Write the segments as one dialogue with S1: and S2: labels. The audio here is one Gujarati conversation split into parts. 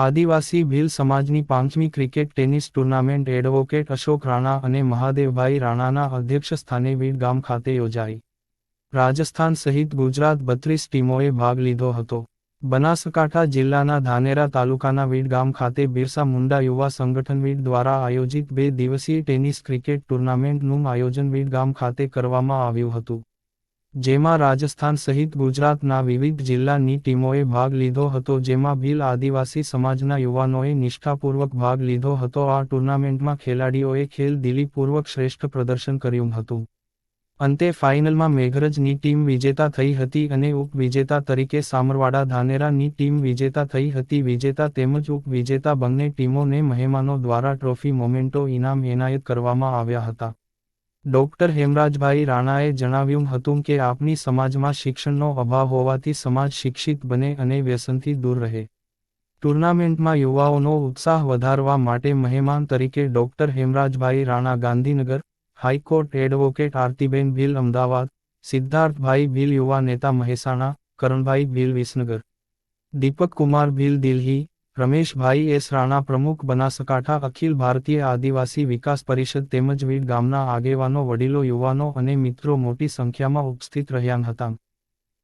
S1: આદિવાસી ભીલ સમાજની 5મી cricket tennis tournament advocate Ashok Rana અને મહાદેવભાઈ રાણાના અધ્યક્ષસ્થાને વીડ ગામ ખાતે યોજાઈ. રાજસ્થાન સહિત ગુજરાત 32 ટીમોએ ભાગ લીધો હતો. બનાસકાંઠા જિલ્લાના ધાનેરા તાલુકાના વીડ ગામ ખાતે બિરસા મુંડા યુવા સંગઠન વીડ દ્વારા આયોજિત 2 દિવસીય ટેનિસ ક્રિકેટ ટુર્નામેન્ટનું આયોજન વીડ ગામ ખાતે કરવામાં આવ્યું હતું. જેમાં રાજસ્થાન સહિત ગુજરાતના વિવિધ જિલ્લાની ટીમોએ ભાગ લીધો હતો, જેમાં ભીલ આદિવાસી સમાજના યુવાનોએ નિષ્ઠાપૂર્વક ભાગ લીધો હતો. આ ટુર્નામેન્ટમાં ખેલાડીઓએ ખેલદિલીપૂર્વક શ્રેષ્ઠ પ્રદર્શન કર્યું હતું. અંતે ફાઇનલમાં મેઘરજની ટીમ વિજેતા થઈ હતી અને ઉપવિજેતા તરીકે સામરવાડા ધાનેરાની ટીમ વિજેતા થઈ હતી. વિજેતા તેમજ ઉપવિજેતા બંને ટીમોને મહેમાનો દ્વારા ટ્રોફી મોમેન્ટો ઇનામ એનાયત કરવામાં આવ્યા હતા. ડોક્ટર હેમરાજભાઈ રાણાએ જણાવ્યું હતું કે આપણી સમાજમાં શિક્ષણનો અભાવ હોવાથી સમાજ શિક્ષિત બને અને વ્યસનથી દૂર રહે. ટુર્નામેન્ટમાં યુવાઓનો ઉત્સાહ વધારવા માટે મહેમાન તરીકે doctor Hemrajbhai Rana Gandhinagar, high court advocate Aartiben Bhil Ahmedabad, Siddharthbhai Bhil યુવા નેતા મહેસાણા, કરણભાઈ ભીલ વિસનગર, દીપક કુમાર ભીલ દિલ્હી, રમેશભાઈ એસ રાણા પ્રમુખ બનાસકાંઠા અખિલ ભારતીય આદિવાસી વિકાસ પરિષદ તેમજ વીડ ગામના આગેવાનો, વડીલો, યુવાનો અને મિત્રો મોટી સંખ્યામાં ઉપસ્થિત રહ્યા હતા.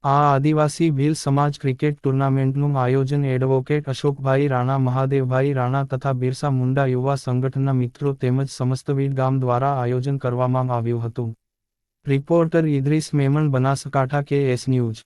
S1: આ આદિવાસી ભીલ સમાજ ક્રિકેટ ટુર્નામેન્ટનું આયોજન એડવોકેટ અશોકભાઈ રાણા, મહાદેવભાઈ રાણા તથા બિરસા મુંડા યુવા સંગઠનના મિત્રો તેમજ સમસ્ત વીડ ગામ દ્વારા આયોજન કરવામાં આવ્યું હતું. Reporter Idris Memon, Banaskantha, KS news.